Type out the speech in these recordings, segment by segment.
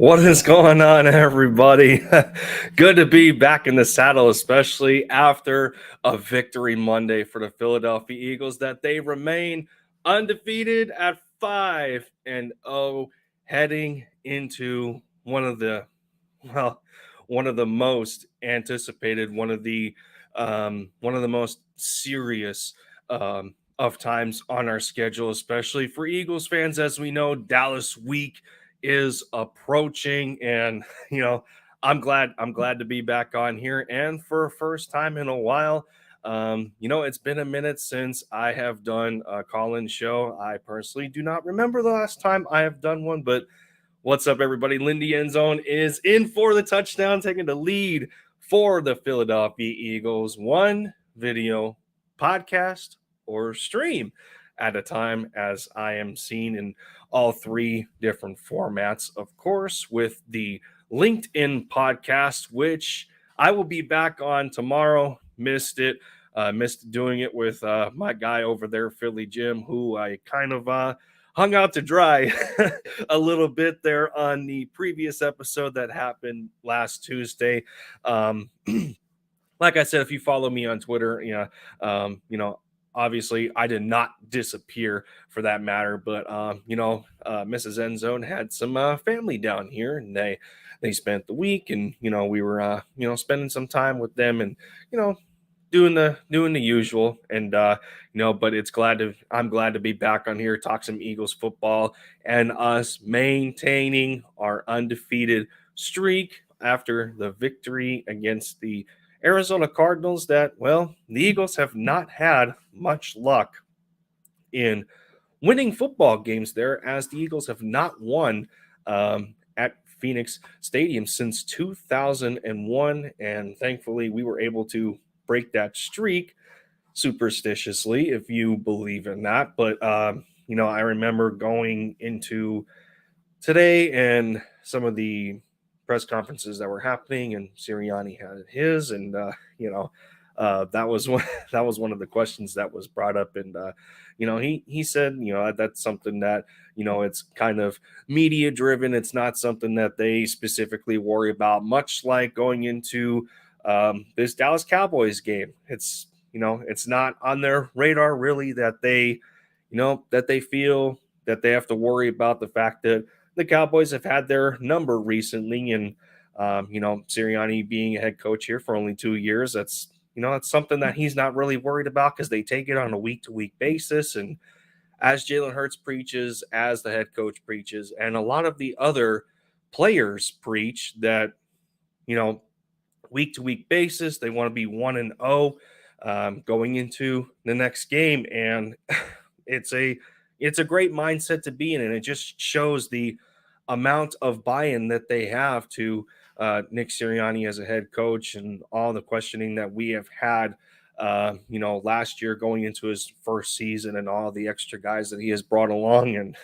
What is going on, everybody? Good to be back in the saddle, especially after a victory Monday for the Philadelphia Eagles, that they remain undefeated at 5-0, heading into well, one of the most anticipated, one of the most serious of times on our schedule, especially for Eagles fans. As we know, Dallas week is approaching, and I'm glad to be back on here, and for a first time in a while. It's been a minute since I have done a call-in show. I personally do not remember the last time I have done one, but what's up, everybody? Lindy Endzone is in for the touchdown, taking the lead for the Philadelphia Eagles. One video podcast or stream at a time, as I am seen in all three different formats, of course, with the Linc'd In Podcast, which I will be back on tomorrow. Missed it. Missed doing it with my guy over there, Philly Jim, who I kind of hung out to dry a little bit there on the previous episode that happened last Tuesday. Like I said, if you follow me on Twitter, obviously I did not disappear for that matter, but Mrs. Endzone had some family down here, and they spent the week, and we were spending some time with them, and doing the usual, and but I'm glad to be back on here, talk some Eagles football, and us maintaining our undefeated streak after the victory against the Arizona Cardinals. That, well, the Eagles have not had much luck in winning football games there, as the Eagles have not won at Phoenix Stadium since 2001, and thankfully we were able to break that streak superstitiously, if you believe in that. But I remember going into today and some of the press conferences that were happening, and Sirianni had his, and that was one that was one of the questions that was brought up, and he said, that's something that it's kind of media driven. It's not something that they specifically worry about, much like going into this Dallas Cowboys game. It's not on their radar really, that they feel that they have to worry about the fact that the Cowboys have had their number recently, and Sirianni being a head coach here for only 2 years, that's something that he's not really worried about, because they take it on a week-to-week basis. And as Jalen Hurts preaches, as the head coach preaches, and a lot of the other players preach, that week-to-week basis, they want to be 1-0 going into the next game, and it's a great mindset to be in, and it just shows the amount of buy-in that they have to Nick Sirianni as a head coach, and all the questioning that we have had, last year going into his first season, and all the extra guys that he has brought along. And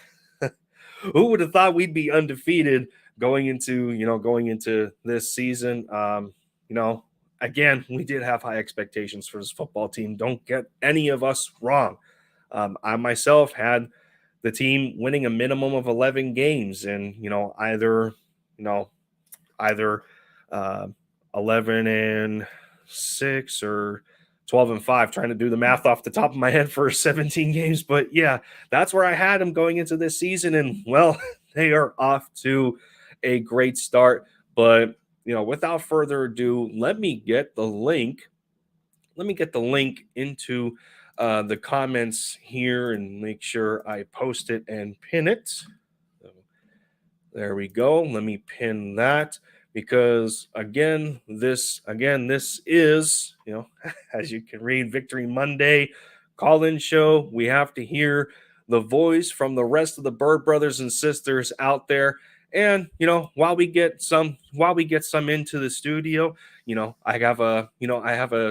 who would have thought we'd be undefeated going into this season? Again, we did have high expectations for this football team. Don't get any of us wrong. I myself had the team winning a minimum of 11 games, and either 11-6 or 12-5, trying to do the math off the top of my head for 17 games. But yeah, that's where I had them going into this season, and well, they are off to a great start. But without further ado, let me get the link into the comments here, and make sure I post it and pin it. So, there we go. Let me pin that, because again, this is, as you can read, Victory Monday call-in show. We have to hear the voice from the rest of the Bird brothers and sisters out there. And while we get some into the studio, I have a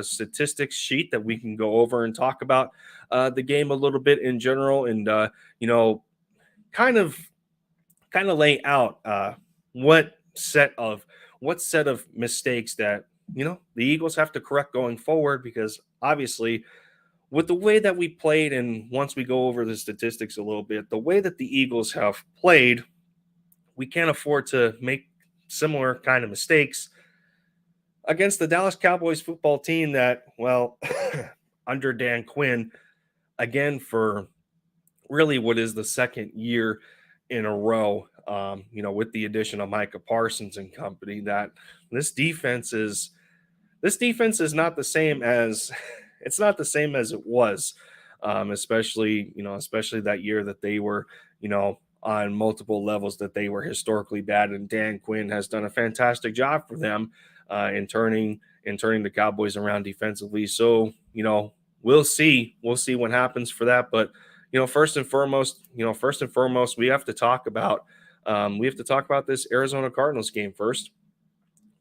statistics sheet that we can go over and talk about the game a little bit in general, and kind of lay out what set of mistakes that the Eagles have to correct going forward, because obviously, with the way that we played, and once we go over the statistics a little bit, the way that the Eagles have played we can't afford to make similar kind of mistakes against the Dallas Cowboys football team that, well, under Dan Quinn, again, for really what is the second year in a row, with the addition of Micah Parsons and company, that this defense is not the same as it's not the same as it was, especially that year that they were, on multiple levels, that they were historically bad, and Dan Quinn has done a fantastic job for them in turning the Cowboys around defensively. So we'll see what happens for that, but first and foremost, we have to talk about this Arizona Cardinals game first.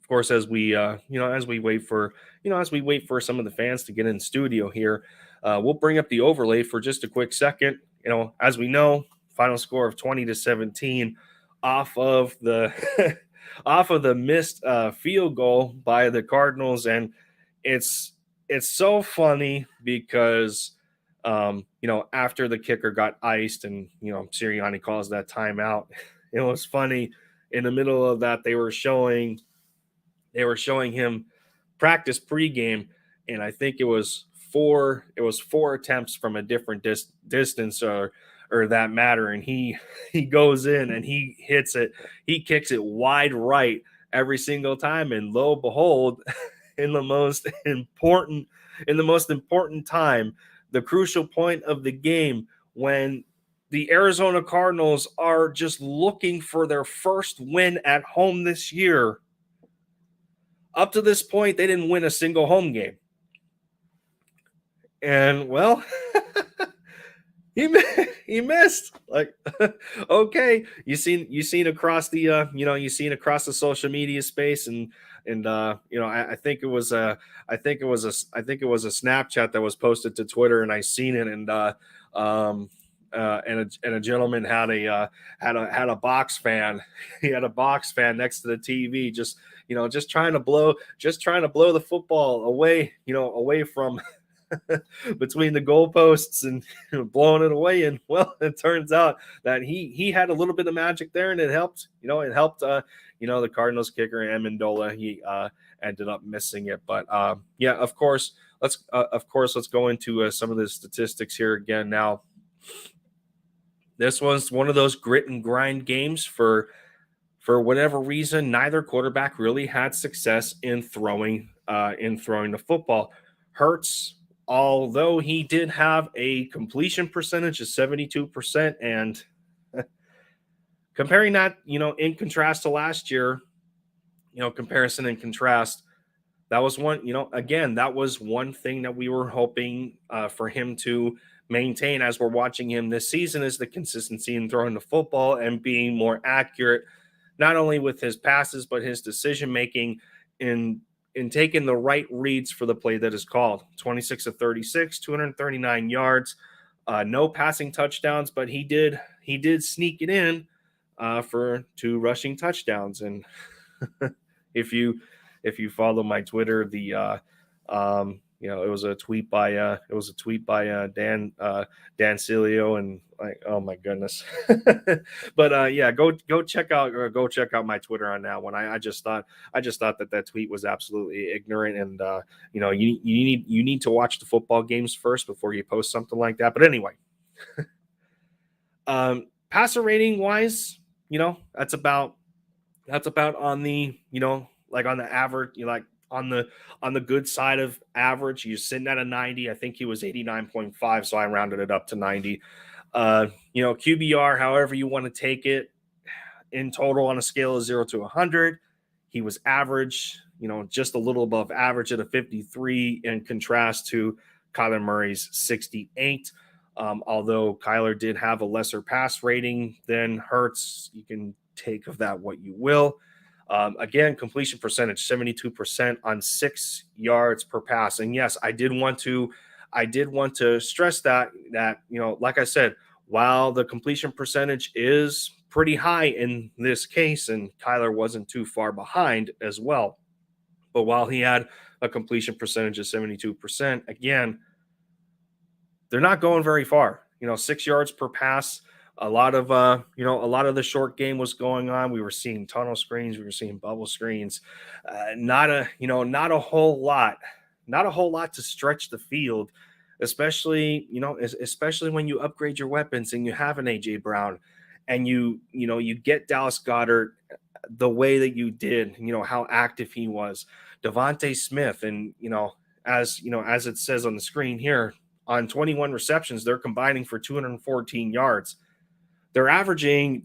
Of course, as we wait for some of the fans to get in the studio here, we'll bring up the overlay for just a quick second. As we know, final score of 20-17 off of the off of the missed field goal by the Cardinals, and it's so funny because after the kicker got iced and Sirianni calls that timeout, it was funny. In the middle of that, they were showing him practice pregame, and I think it was four attempts from a different distance or that matter, and he goes in and he hits it, he kicks it wide right every single time, and lo and behold, in the most important time, the crucial point of the game, when the Arizona Cardinals are just looking for their first win at home this year. Up to this point, they didn't win a single home game. And, well, he missed. Like, okay, you seen across the social media space, and I think it was a Snapchat that was posted to Twitter, and I seen it, and a gentleman had a box fan. He had a box fan next to the TV, just trying to blow the football away from between the goalposts and blowing it away. And, well, it turns out that he had a little bit of magic there, and it helped. The Cardinals kicker Amendola, he ended up missing it. But of course, let's go into some of the statistics here again now. This was one of those grit and grind games. For whatever reason, neither quarterback really had success in throwing the football. Hurts, although he did have a completion percentage of 72%, and comparing that, in contrast to last year, comparison and contrast, that was one thing that we were hoping for him to maintain as we're watching him this season, is the consistency in throwing the football and being more accurate, not only with his passes, but his decision making in taking the right reads for the play that is called. 26 of 36, 239 yards, no passing touchdowns, but he did sneak it in for 2 rushing touchdowns. And if you follow my Twitter, it was a tweet by Dan Cilio, and, like, oh my goodness. But go check out my Twitter on that one. I just thought that tweet was absolutely ignorant, and you need to watch the football games first before you post something like that. But anyway, passer rating wise, that's about on the on the average, on the good side of average. You're sitting at a 90. I think he was 89.5, so I rounded it up to 90. QBR, however you want to take it, in total on a scale of 0 to 100, he was average, just a little above average at a 53, in contrast to Kyler Murray's 68. Although Kyler did have a lesser pass rating than Hurts, you can take of that what you will. Again, completion percentage 72% on 6 yards per pass. And yes, I did want to stress that like I said, while the completion percentage is pretty high in this case, and Kyler wasn't too far behind as well, but while he had a completion percentage of 72%, again, they're not going very far. 6 yards per pass a lot of a lot of the short game was going on. We were seeing tunnel screens, we were seeing bubble screens. Not a whole lot, not a whole lot to stretch the field, especially especially when you upgrade your weapons and you have an AJ Brown, and you get Dallas Goddard the way that you did, how active he was, Devontae Smith, and as it says on the screen here, on 21 receptions, they're combining for 214 yards. They're averaging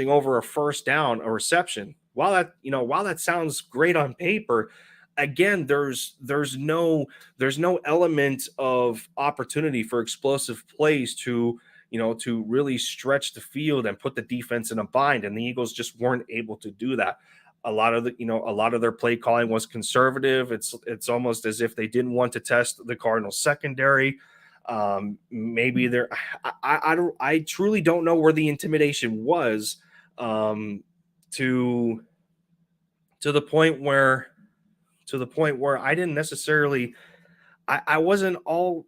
over a first down a reception. While that sounds great on paper, again, there's no element of opportunity for explosive plays to really stretch the field and put the defense in a bind, and the Eagles just weren't able to do that. A lot of their play calling was conservative. It's almost as if they didn't want to test the Cardinals secondary. Maybe there, I truly don't know where the intimidation was, to the point where I didn't necessarily, I wasn't all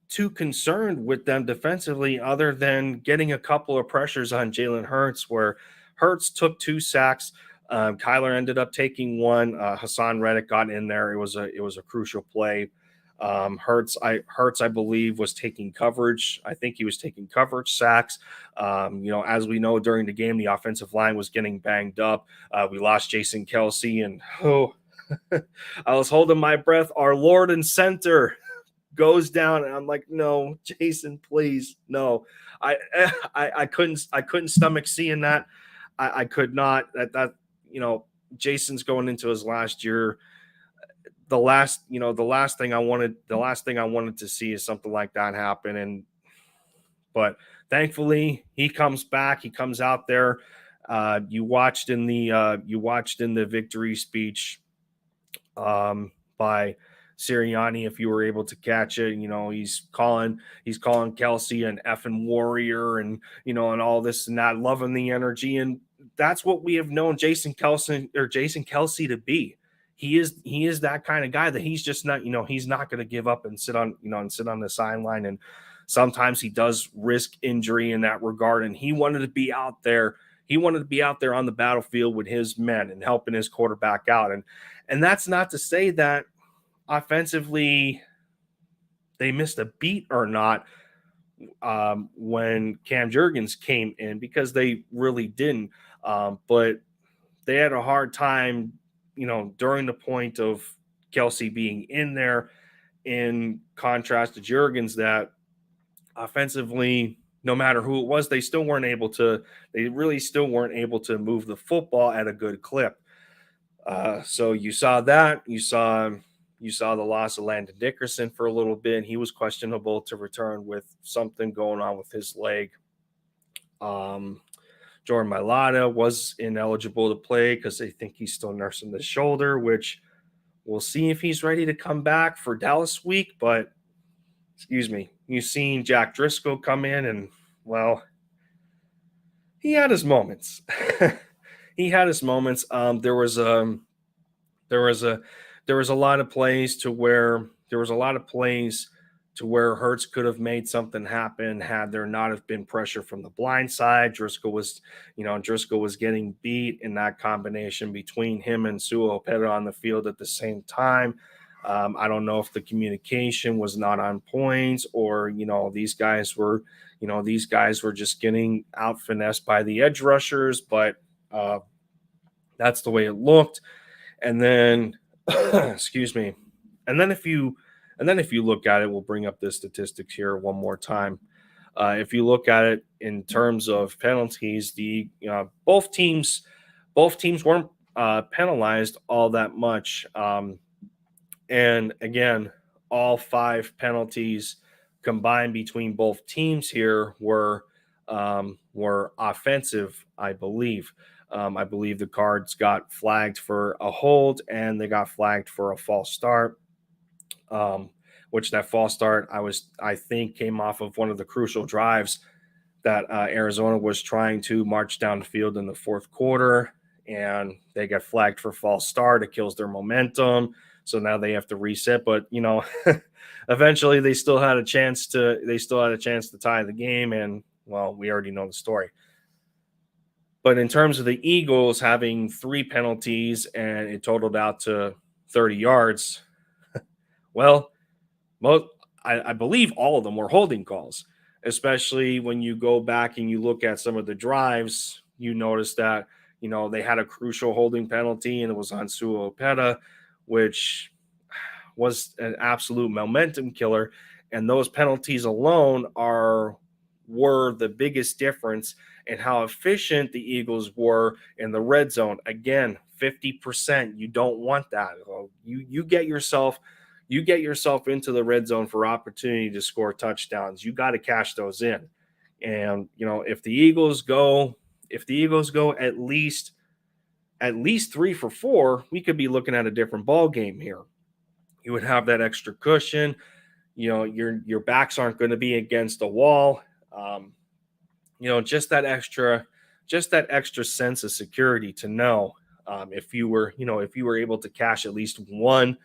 too concerned with them defensively, other than getting a couple of pressures on Jalen Hurts, where Hurts took 2 sacks. Kyler ended up taking one. Hassan Reddick got in there. It was a crucial play. Hurts, I believe, was taking coverage. I think he was taking coverage sacks. As we know, during the game, the offensive line was getting banged up. We lost Jason Kelsey, and I was holding my breath. Our Lord and Center goes down, and I'm like, no, Jason, please, no. I couldn't stomach seeing that. I could not. Jason's going into his last year. The last thing I wanted to see is something like that happen. But thankfully he comes back. He comes out there. You watched in the victory speech by Sirianni, if you were able to catch it. He's calling Kelsey an effing warrior, and all this and that, loving the energy. And that's what we have known Jason Kelsey to be. He is that kind of guy, that he's just not, he's not going to give up and sit on the sideline. And sometimes he does risk injury in that regard. And he wanted to be out there. He wanted to be out there on the battlefield with his men and helping his quarterback out. And that's not to say that offensively they missed a beat or not, when Cam Jurgens came in, because they really didn't. But they had a hard time, during the point of Kelsey being in there, in contrast to Jurgens, that offensively, no matter who it was, they really still weren't able to move the football at a good clip. So you saw that. You saw the loss of Landon Dickerson for a little bit. He was questionable to return with something going on with his leg. Jordan Mailata was ineligible to play because they think he's still nursing the shoulder, which we'll see if he's ready to come back for Dallas week. But, excuse me, you've seen Jack Driscoll come in, and, well, he had his moments. He had his moments. There was a lot of plays to where Hurts could have made something happen had there not have been pressure from the blind side. Driscoll was getting beat in that combination between him and Suo-Opeta on the field at the same time. I don't know if the communication was not on point, or these guys were just getting out finessed by the edge rushers, but that's the way it looked. And then excuse me. And then if you look at it, we'll bring up the statistics here one more time. If you look at it in terms of penalties, both teams weren't penalized all that much. And again, all 5 penalties combined between both teams here were offensive, I believe. I believe the Cards got flagged for a hold, and they got flagged for a false start. Which that false start, I think, came off of one of the crucial drives that Arizona was trying to march down the field in the fourth quarter, and they got flagged for false start. It kills their momentum, so now they have to reset. But eventually they still had a chance to tie the game, and well, we already know the story. But in terms of the Eagles having 3 penalties and it totaled out to 30 yards, well, most I believe all of them were holding calls, especially when you go back and you look at some of the drives. You notice that they had a crucial holding penalty, and it was on Suopeta, which was an absolute momentum killer. And those penalties alone were the biggest difference in how efficient the Eagles were in the red zone. Again, 50%. You don't want that. You get yourself into the red zone for opportunity to score touchdowns. You got to cash those in. And if the Eagles go at least 3 for 4, we could be looking at a different ball game here. You would have that extra cushion. Your backs aren't going to be against the wall. Just that extra sense of security to know if you were able to cash at least one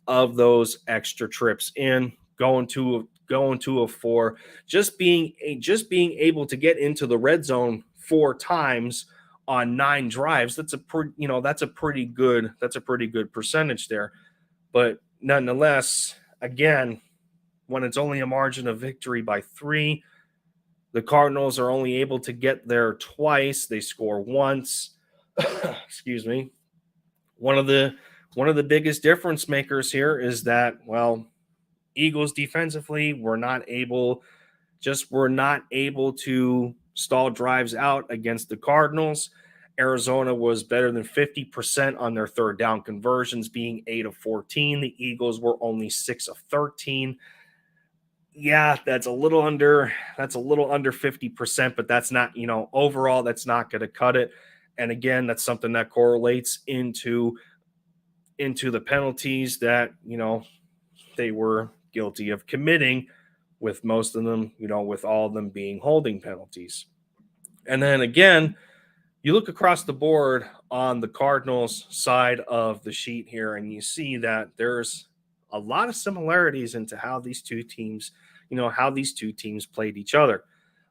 of those extra trips in, going to a 4, just being able to get into the red zone 4 times on 9 drives. That's a pretty good percentage there. But nonetheless, again, when it's only a margin of victory by 3, the Cardinals are only able to get there twice. They score once. Excuse me. One of the biggest difference makers here is that, well, Eagles defensively were not able to stall drives out against the Cardinals. Arizona was better than 50% on their third down conversions, being 8 of 14. The Eagles were only 6 of 13. Yeah, that's a little under 50%, but that's not, overall, that's not going to cut it. And again, that's something that correlates into the penalties that, they were guilty of committing, with most of them, with all of them being holding penalties. And then again, you look across the board on the Cardinals side of the sheet here, and you see that there's a lot of similarities into how these two teams played each other.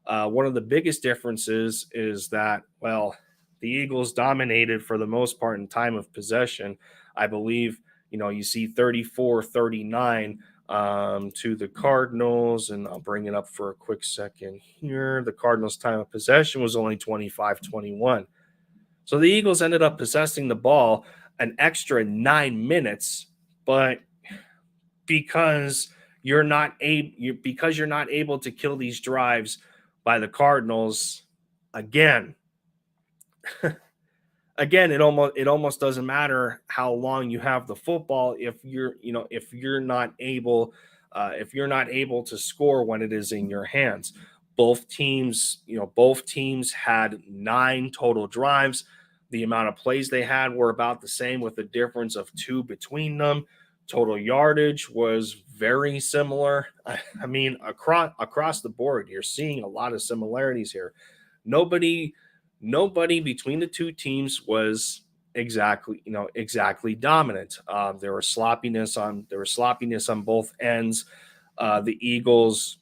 One of the biggest differences is that, well, the Eagles dominated for the most part in time of possession. I believe, you see 34-39 to the Cardinals, and I'll bring it up for a quick second here. The Cardinals' time of possession was only 25-21. So the Eagles ended up possessing the ball an extra 9 minutes, but because you're not able to kill these drives by the Cardinals, again, it almost doesn't matter how long you have the football if you're not able to score when it is in your hands. Both teams had 9 total drives. The amount of plays they had were about the same, with a difference of 2 between them. Total yardage was very similar. I mean, across the board, you're seeing a lot of similarities here. Nobody between the two teams was exactly dominant. There was sloppiness on both ends. The Eagles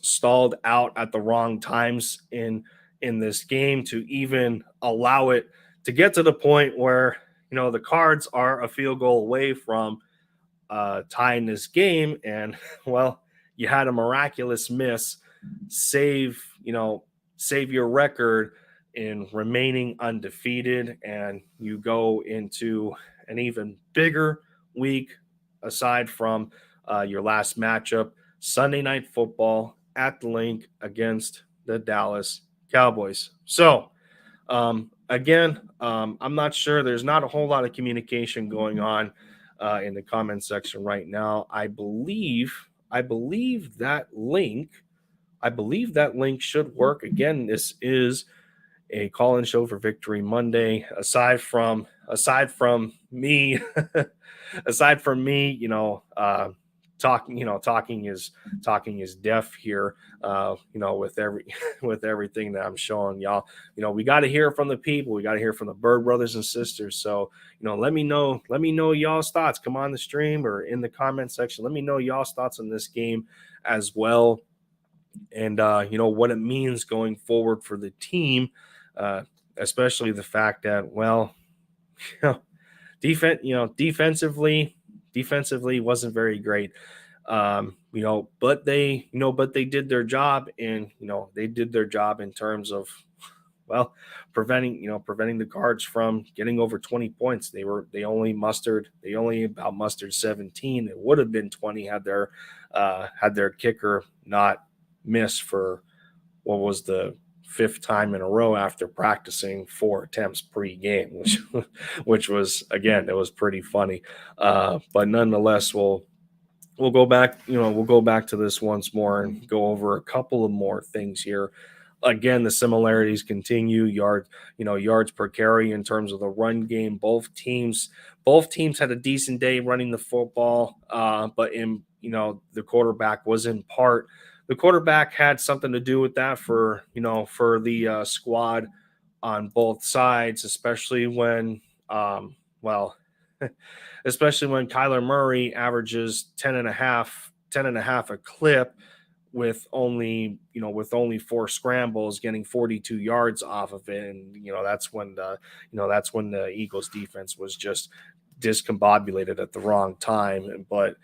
stalled out at the wrong times in this game to even allow it to get to the point where the Cards are a field goal away from tying this game, and well, you had a miraculous miss save your record in remaining undefeated, and you go into an even bigger week aside from your last matchup, Sunday Night Football at the Linc against the Dallas Cowboys. So again, I'm not sure. There's not a whole lot of communication going on in the comment section right now. I believe that link should work. Again, this is a call-in show for Victory Monday. Aside from me, talking is deaf here. With everything that I'm showing y'all. We got to hear from the people. We got to hear from the Bird brothers and sisters. So, let me know y'all's thoughts. Come on the stream or in the comment section. Let me know y'all's thoughts on this game as well. and what it means going forward for the team, uh, especially the fact that, well, you know, defensively wasn't very great. But they did their job, and they did their job in terms of, well, preventing the Cards from getting over 20 points. They only about mustered 17. It would have been 20 had their kicker not missed for what was the fifth time in a row after practicing 4 attempts pre-game, which was, again, it was pretty funny. But nonetheless, we'll go back. We'll go back to this once more and go over a couple of more things here. Again, the similarities continue. Yards per carry in terms of the run game. Both teams had a decent day running the football, but the quarterback was in part. The quarterback had something to do with that for the squad on both sides, especially when well, especially when Kyler Murray averages 10 and a half a clip with only 4 scrambles, getting 42 yards off of it. And that's when the Eagles defense was just discombobulated at the wrong time. But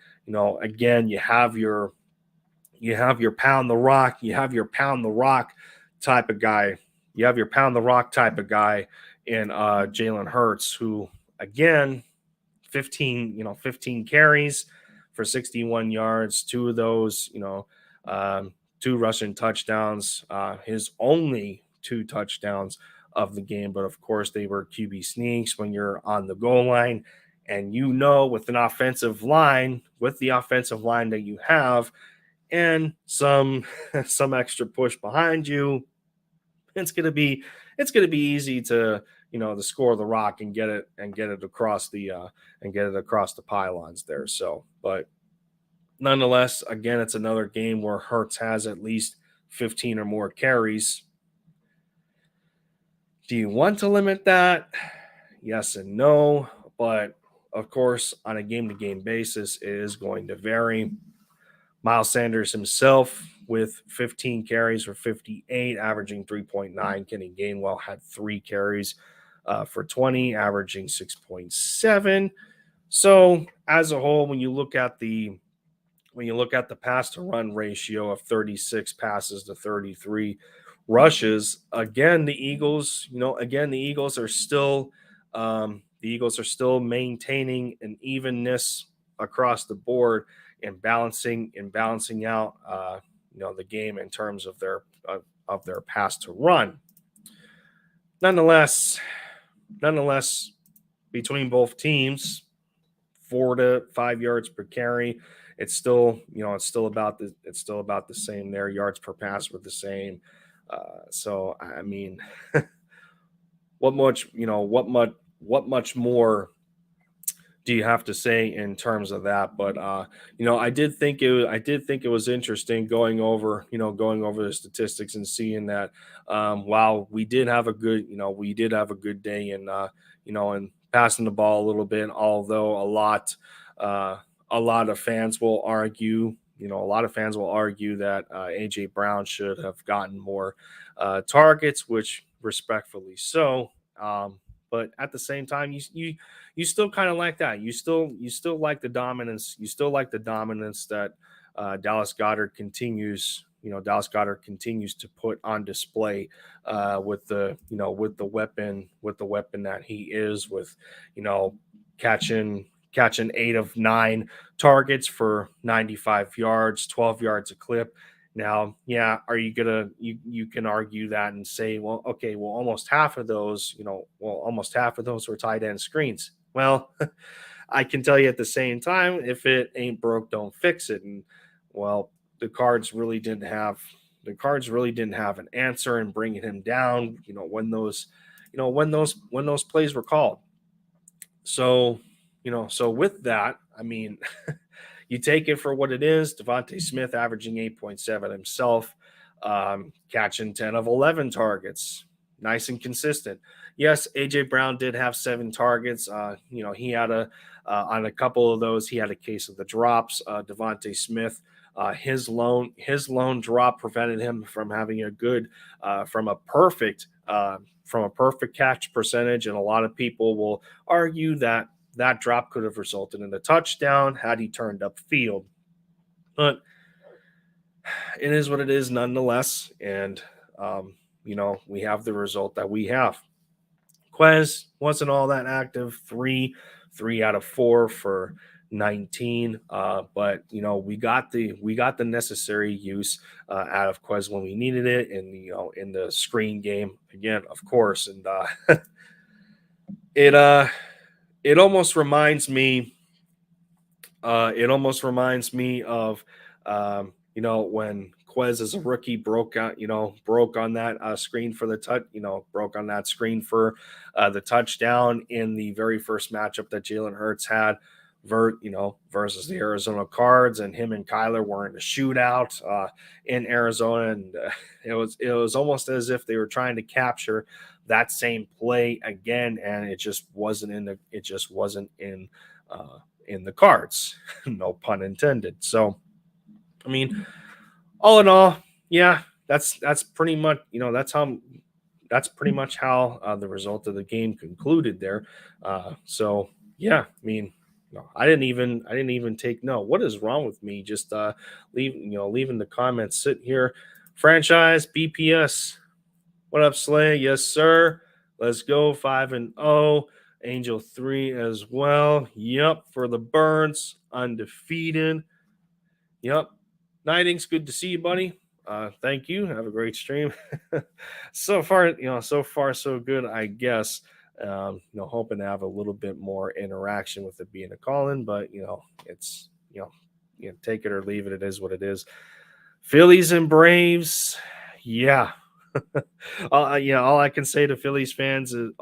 again, you have your pound the rock type of guy. You have your pound the rock type of guy in Jalen Hurts, who, again, 15 carries for 61 yards, two of those, two rushing touchdowns, his only 2 touchdowns of the game. But of course, they were QB sneaks when you're on the goal line. And with the offensive line that you have, and some some extra push behind you, it's gonna be easy to score the rock and get it across the pylons there. So, but nonetheless, again, it's another game where Hertz has at least 15 or more carries. Do you want to limit that? Yes and no, but of course, on a game-to-game basis, it is going to vary. Miles Sanders himself with 15 carries for 58, averaging 3.9. Kenny Gainwell had 3 carries for 20, averaging 6.7. So as a whole, when you look at the pass to run ratio of 36 passes to 33 rushes, again, the Eagles are still maintaining an evenness across the board and balancing out the game in terms of their pass to run. Nonetheless, between both teams, 4 to 5 yards per carry. It's still about the same there. Yards per pass were the same. So I mean, what much more do you have to say in terms of that? But I did think it was interesting going over the statistics and seeing that while we did have a good day in passing the ball a little bit, although a lot of fans will argue that AJ Brown should have gotten more targets, which respectfully so. But at the same time, you still kind of like that. You still like the dominance. You still like the dominance that Dallas Goedert continues. Dallas Goedert continues to put on display with the weapon that he is, with catching 8 of 9 targets for 95 yards, 12 yards a clip. Now, yeah, are you gonna you can argue that and say, well, okay, well, almost half of those were tight end screens. Well, I can tell you at the same time, if it ain't broke, don't fix it. And well, the Cards really didn't have an answer in bringing him down. When those plays were called. So with that, I mean, you take it for what it is. Devontae Smith averaging 8.7 himself, catching 10 of 11 targets. Nice and consistent. yes, AJ Brown did have 7 targets. He had on a couple of those, he had a case of the drops. Devontae Smith, his lone drop prevented him from having a good, from a perfect catch percentage, and a lot of people will argue that that drop could have resulted in a touchdown had he turned upfield. But it is what it is nonetheless. And, we have the result that we have. Quez wasn't all that active. Three out of four for 19. But we got the necessary use out of Quez when we needed it, and in the screen game again, of course. And it it almost reminds me of when Quez as a rookie broke on that screen for the touch, broke on that screen for the touchdown in the very first matchup that Jalen Hurts had versus the Arizona Cards, and him and Kyler were in a shootout in Arizona, and it was almost as if they were trying to capture that same play again, and it just wasn't in the cards. No pun intended. So, I mean, all in all, yeah, that's pretty much how the result of the game concluded there. So yeah, I mean, no, I didn't even take no. What is wrong with me? Just leaving the comments sit here. Franchise BPS. What up, Slay? Yes, sir. Let's go 5-0. Angel 3 as well. Yep, for the Birds, undefeated. Yep. Nightings, good to see you, buddy. Thank you. Have a great stream. So far so good, I guess. Hoping to have a little bit more interaction with it being a call-in, but it's take it or leave it. It is what it is. Phillies and Braves, yeah. All I can say to Phillies fans is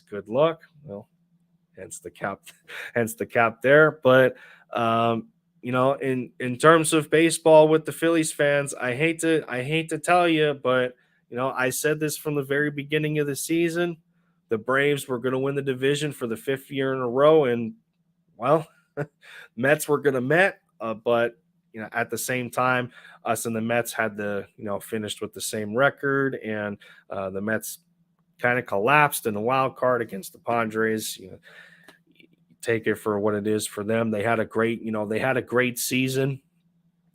good luck. Well, hence the cap, hence the cap there. But in terms of baseball with the Phillies fans, I hate to tell you, but I said this from the very beginning of the season. The Braves were going to win the division for the 5th year in a row, and well, Mets were going to Met, but at the same time, us and the Mets had finished with the same record, and the Mets kind of collapsed in the wild card against the Padres. Take it for what it is for them. They had a great season.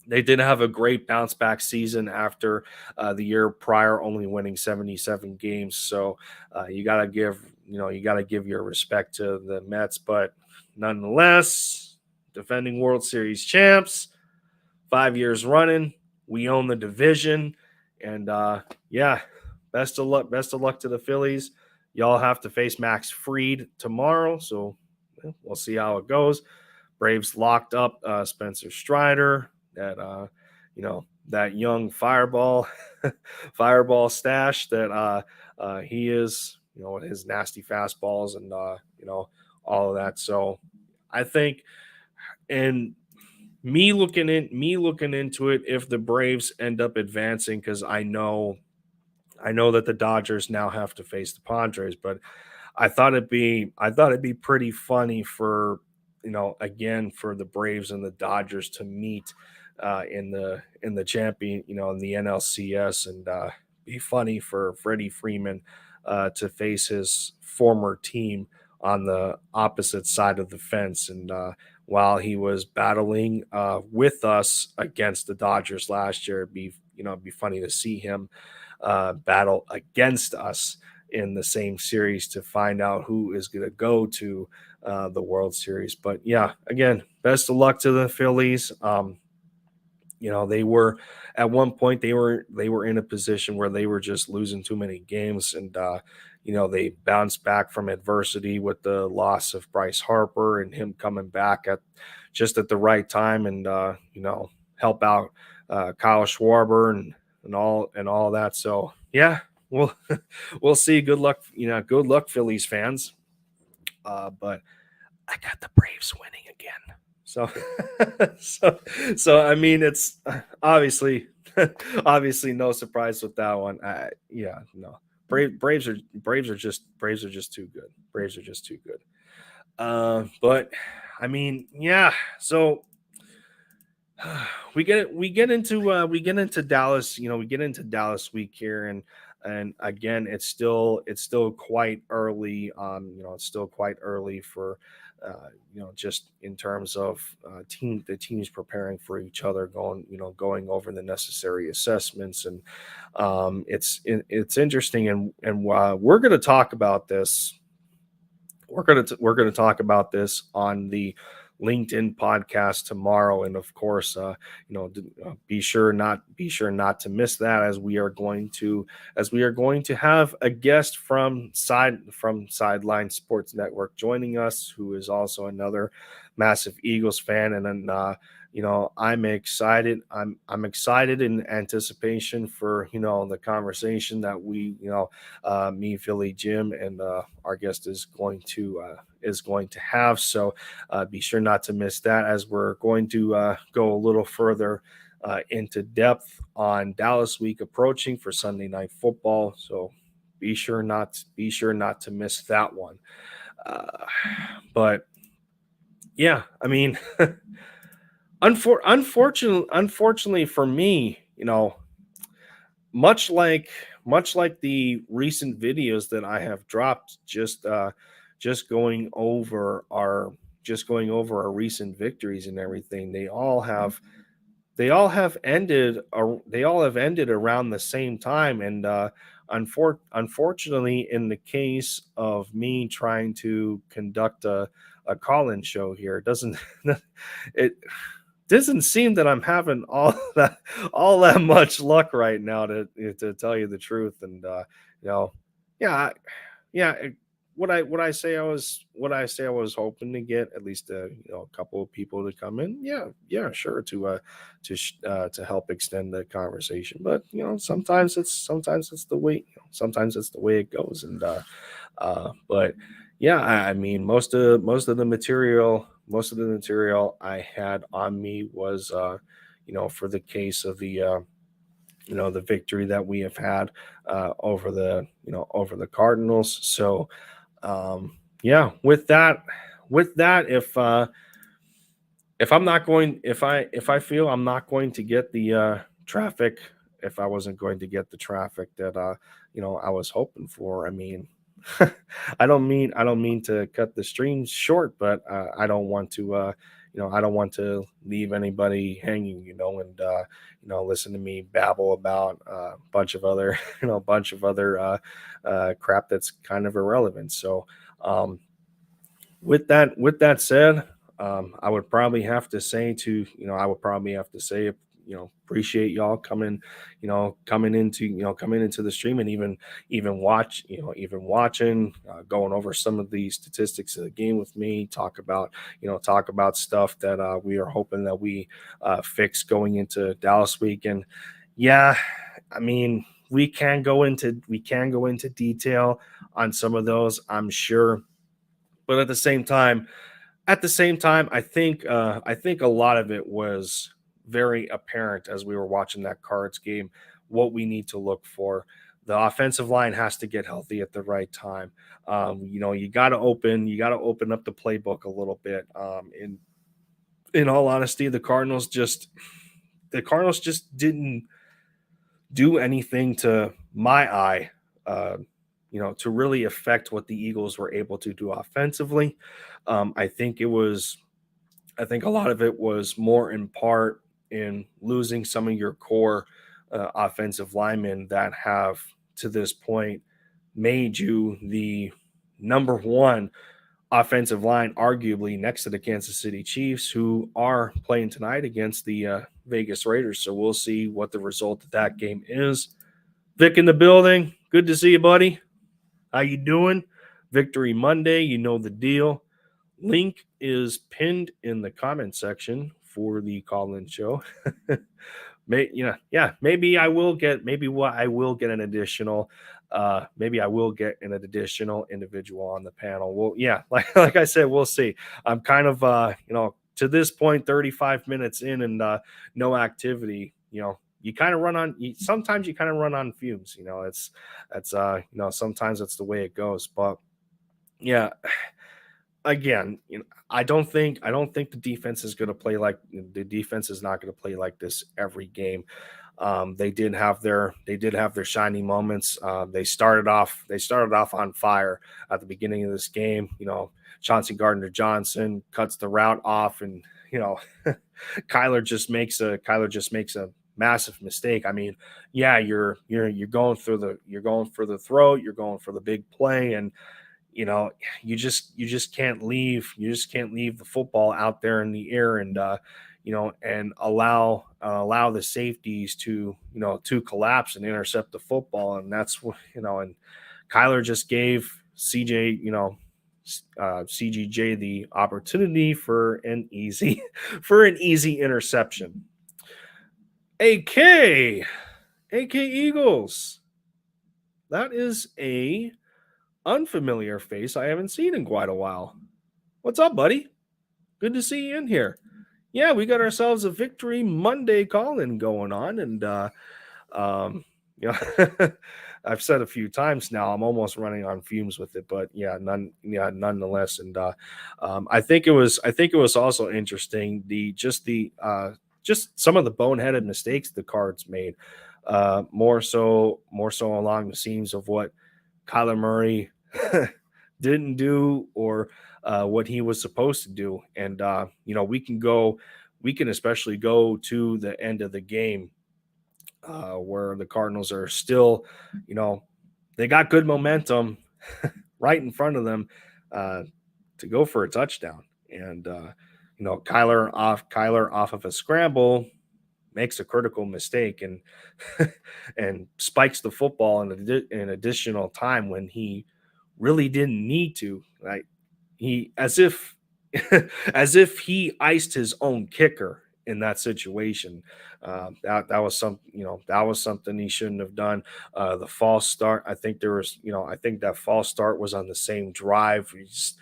They did have a great bounce back season after the year prior only winning 77 games. So you gotta give your respect to the Mets, but nonetheless, defending World Series champs, 5 years running, we own the division, and yeah, best of luck to the Phillies. Y'all have to face Max Fried tomorrow, so we'll see how it goes. Braves locked up Spencer Strider, that young fireball stash that he is, his nasty fastballs and all of that. So I think, and me looking into it, if the Braves end up advancing, because I know that the Dodgers now have to face the Padres, but I thought it'd be pretty funny for again for the Braves and the Dodgers to meet in the champion, in the NLCS, and be funny for Freddie Freeman to face his former team on the opposite side of the fence, and while he was battling with us against the Dodgers last year, it'd be funny to see him battle against us in the same series to find out who is going to go to the World Series. But yeah, again, best of luck to the Phillies. They were at one point they were in a position where they were just losing too many games, and they bounced back from adversity with the loss of Bryce Harper and him coming back at the right time, and help out Kyle Schwarber and all that. So yeah, we'll see. Good luck, Phillies fans. But I got the Braves winning again. So, I mean, it's obviously no surprise with that one. No. Braves are just too good. Braves are just too good. But I mean, yeah. So we get into Dallas. We get into Dallas week here, and again, it's still quite early. It's still quite early for just in terms of the teams preparing for each other, going over the necessary assessments, and it's interesting, and we're going to talk about this we're going to talk about this on the Linc'd In podcast tomorrow, and of course, be sure not to miss that, as we are going to have a guest from Sideline Sports Network joining us, who is also another massive Eagles fan, and then I'm excited. I'm excited in anticipation for the conversation that me, Philly Jim, and our guest is going to have. So be sure not to miss that, as we're going to go a little further into depth on Dallas week approaching for Sunday Night Football. So be sure not to miss that one. But yeah, I mean, unfortunately for me, much like the recent videos that I have dropped, just going over our recent victories and everything, they all have ended around the same time, and unfortunately, in the case of me trying to conduct a call-in show here, it doesn't it doesn't seem that I'm having all that much luck right now, to tell you the truth. And you know, yeah, yeah. What I say I was hoping to get at least a couple of people to come in. Yeah, sure, to help extend the conversation. But sometimes it's the way sometimes it's the way it goes. And but yeah, I mean, most of the material I had on me was for the case of the victory that we have had over the Cardinals. So yeah, with that, if I'm not going if I feel I'm not going to get the traffic, if I wasn't going to get the traffic that I was hoping for, I mean, I don't mean to cut the stream short, but I don't want to I don't want to leave anybody hanging, and listen to me babble about a bunch of other crap that's kind of irrelevant. So with that said, I would probably have to say appreciate y'all coming into the stream, and even watching, going over some of the statistics of the game with me, talk about stuff that we are hoping that we fix going into Dallas week. And yeah, I mean, we can go into detail on some of those, I'm sure, but at the same time, I think a lot of it was very apparent as we were watching that Cards game, what we need to look for. The offensive line has to get healthy at the right time. You got to open up the playbook a little bit. In all honesty, the Cardinals just didn't do anything to my eye, to really affect what the Eagles were able to do offensively. I think a lot of it was more in part in losing some of your core offensive linemen that have to this point made you the number one offensive line, arguably next to the Kansas City Chiefs, who are playing tonight against the Vegas Raiders. So we'll see what the result of that game is. Vic in the building. Good to see you, buddy. How you doing? Victory Monday. You know the deal. Link is pinned in the comment section for the call-in show. Maybe I will get an additional individual on the panel. Well, yeah, like I said, we'll see. I'm kind of to this point 35 minutes in, and no activity. you kind of sometimes you kind of run on fumes. Sometimes that's the way it goes. But yeah, again, I don't think the defense is not going to play like this every game. They did have their shining moments. They started off on fire at the beginning of this game. Chauncey Gardner Johnson cuts the route off, and you know, Kyler just makes a massive mistake. I mean, yeah, you're going for the throat, you're going for the big play, and you just can't leave the football out there in the air, and allow the safeties to collapse and intercept the football. And that's what and Kyler just gave CGJ the opportunity for an easy for an easy interception. AK Eagles, that is a unfamiliar face I haven't seen in quite a while. What's up, buddy? Good to see you in here. Yeah, we got ourselves a Victory Monday call-in going on, and um, you know, I've said a few times now, I'm almost running on fumes with it, but nonetheless, and I think it was also interesting just some of the boneheaded mistakes the Cards made, more so along the seams of what Kyler Murray didn't do, or what he was supposed to do. And we can especially go to the end of the game, where the Cardinals are still, you know, they got good momentum right in front of them, uh, to go for a touchdown. And Kyler off of a scramble makes a critical mistake, and and spikes the football in additional time when he really didn't need to. Like, he as if as if he iced his own kicker in that situation. That was something he shouldn't have done. The false start, I think that false start was on the same drive. It's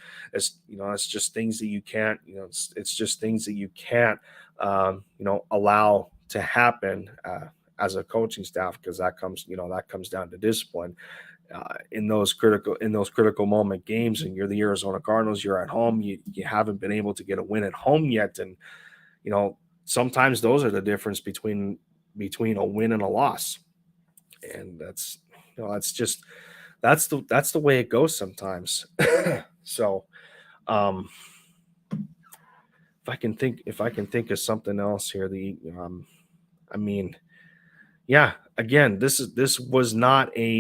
just things that you can't, it's just things that you can't, allow to happen, as a coaching staff, because that comes down to discipline, in those critical moment games. And you're the Arizona Cardinals, you're at home, you haven't been able to get a win at home yet. And sometimes those are the difference between a win and a loss. And that's the way it goes sometimes. So, um if I can think of something else here, I mean, yeah, again, this was not a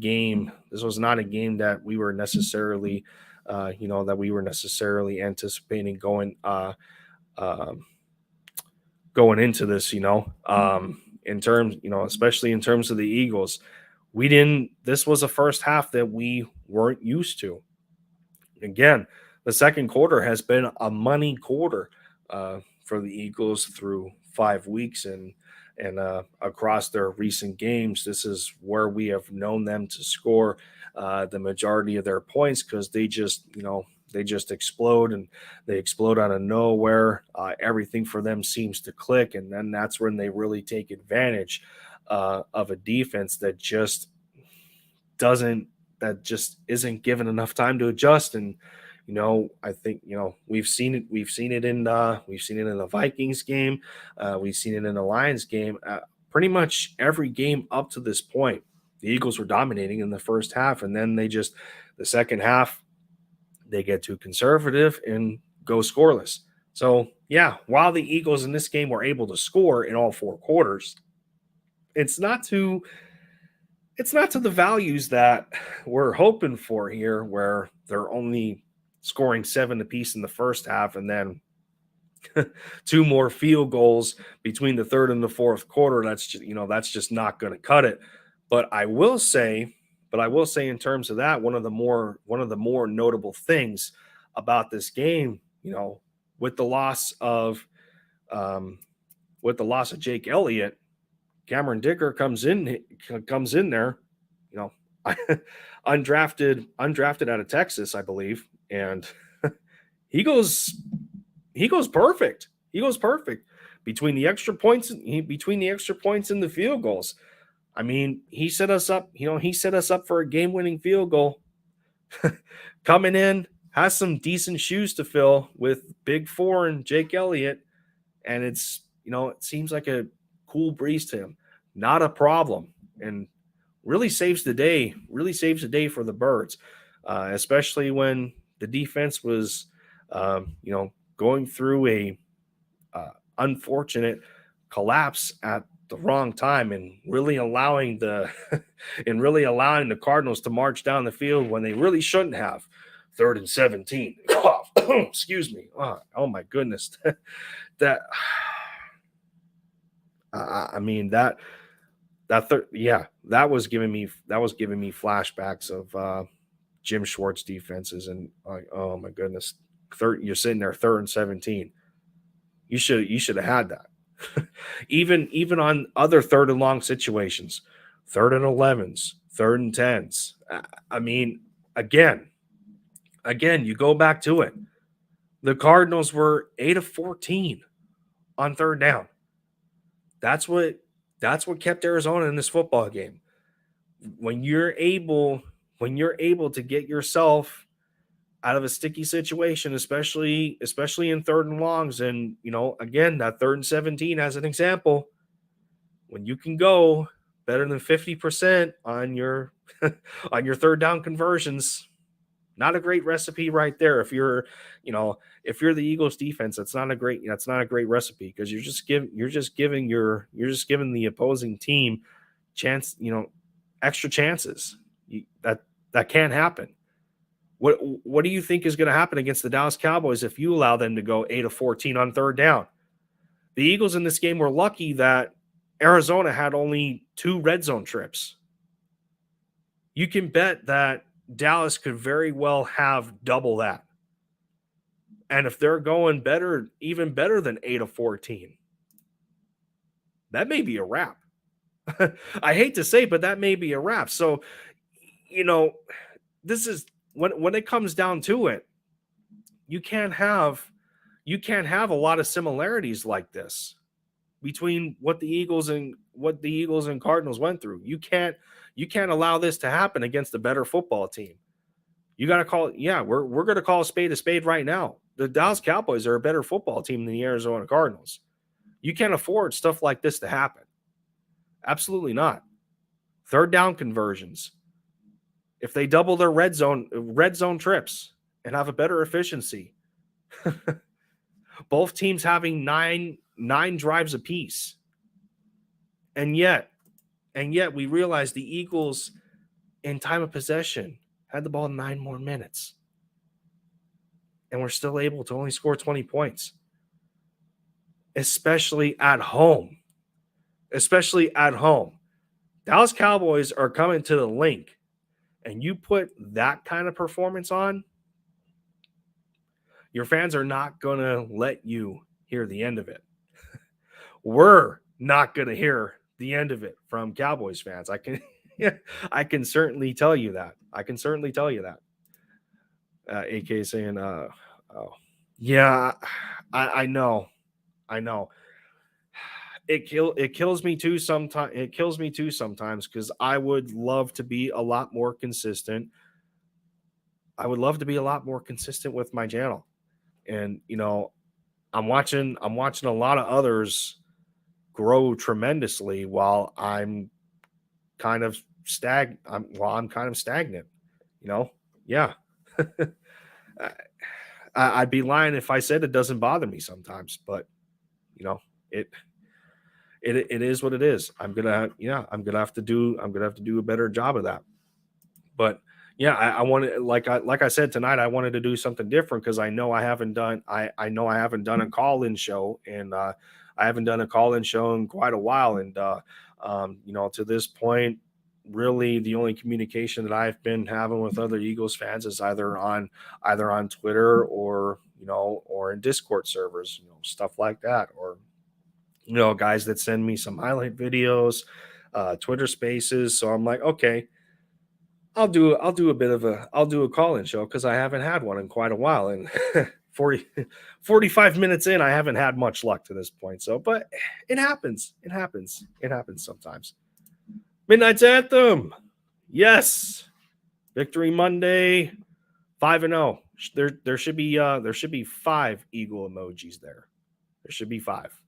game that we were necessarily anticipating um, going into this. In terms, especially in terms of the Eagles, we didn't. This was a first half that we weren't used to. Again, the second quarter has been a money quarter, for the Eagles through 5 weeks, and across their recent games. This is where we have known them to score the majority of their points, because they just explode, and they explode out of nowhere. Everything for them seems to click, and then that's when they really take advantage, of a defense doesn't that just isn't given enough time to adjust. And I think we've seen it in the Vikings game, we've seen it in the Lions game. Pretty much every game up to this point, the Eagles were dominating in the first half, and then the second half, they get too conservative and go scoreless. So yeah, while the Eagles in this game were able to score in all four quarters, it's not to the values that we're hoping for here, where they're only scoring seven apiece in the first half, and then two more field goals between the third and the fourth quarter. That's just not going to cut it. But I will say, in terms of that, one of the more notable things about this game, with the loss of um, Jake Elliott, Cameron Dicker comes in there, you know, undrafted out of Texas, I believe, and he goes perfect. He goes perfect between the extra points and the field goals. I mean, he set us up, he set us up for a game-winning field goal. Coming in, has some decent shoes to fill with Big Four and Jake Elliott, and it's, it seems like a cool breeze to him. Not a problem. And really saves the day for the Birds, especially when the defense was, going through a unfortunate collapse at the wrong time, and really allowing the Cardinals to march down the field when they really shouldn't have. 3rd and 17. Excuse me. Oh my goodness. That I mean that was giving me flashbacks of Jim Schwartz defenses, and like, oh my goodness, you're sitting there 3rd and 17. You should have had that. even on other 3rd and long situations, 3rd and 11s, 3rd and 10s. I mean, again, you go back to it. The Cardinals were 8 of 14 on 3rd down. That's what kept Arizona in this football game. When you're able to get yourself out of a sticky situation, especially in 3rd and longs, and again, that 3rd and 17 as an example, when you can go better than 50% on your on your 3rd down conversions, not a great recipe right there. If you're the Eagles defense, that's not a great recipe, because you're just giving the opposing team chance, extra chances. That can't happen. What do you think is going to happen against the Dallas Cowboys if you allow them to go 8 of 14 on 3rd down? The Eagles in this game were lucky that Arizona had only 2 red zone trips. You can bet that Dallas could very well have double that. And if they're going even better than 8 of 14, that may be a wrap. I hate to say, but that may be a wrap. So, this is when it comes down to it, you can't have a lot of similarities like this between what the Eagles and Cardinals went through. You can't allow this to happen against a better football team. You got to call it. Yeah, we're going to call a spade right now. The Dallas Cowboys are a better football team than the Arizona Cardinals. You can't afford stuff like this to happen. Absolutely not. 3rd down conversions. If they double their red zone trips and have a better efficiency, both teams having nine drives apiece, and yet we realize the Eagles in time of possession had the ball 9 more minutes, and we're still able to only score 20 points, especially at home. Dallas Cowboys are coming to the Linc, and you put that kind of performance on, your fans are not going to let you hear the end of it. We're not going to hear the end of it from Cowboys fans. I can certainly tell you that. AK saying, oh, yeah, I know. It kills me too sometimes, because I would love to be a lot more consistent. I would love to be a lot more consistent with my channel. And, I'm watching a lot of others grow tremendously while I'm kind of stagnant. Yeah. I'd be lying if I said it doesn't bother me sometimes, but it is what it is. I'm gonna have to do a better job of that. But yeah, I wanted, like I said tonight, I wanted to do something different, because I know I haven't done a call-in show, and I haven't done a call-in show in quite a while, and to this point, really the only communication that I've been having with other Eagles fans is either on Twitter or in Discord servers, stuff like that, or guys that send me some highlight videos, Twitter Spaces. So I'm like, okay, I'll do a call-in show, because I haven't had one in quite a while, and 45 minutes in, I haven't had much luck to this point. So, but it happens. It happens. It happens sometimes. Midnight's Anthem. Yes. Victory Monday. 5-0. There should be 5 eagle emojis there. There should be 5.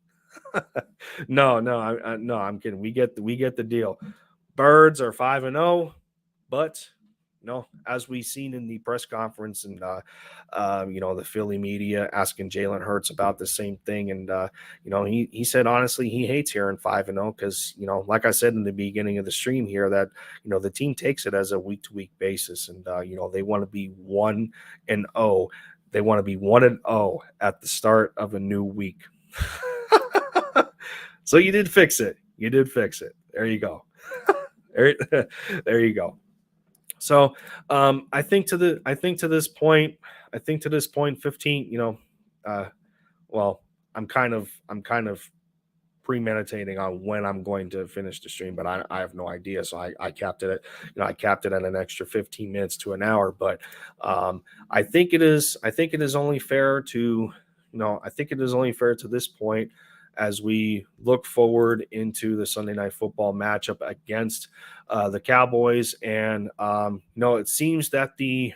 No, I'm kidding. We get the deal. Birds are 5-0, but as we seen in the press conference and the Philly media asking Jalen Hurts about the same thing, and he said honestly he hates hearing 5-0 because like I said in the beginning of the stream here that the team takes it as a week to week basis, and they want to be 1-0. They want to be 1-0 at the start of a new week. So you did fix it. You did fix it. There you go. There you go. So I think to this point, 15. Well, I'm kind of premeditating on when I'm going to finish the stream, but I have no idea. So I capped it at an extra 15 minutes to an hour. But I think it is only fair to this point as we look forward into the Sunday Night Football matchup against the Cowboys. And it seems that the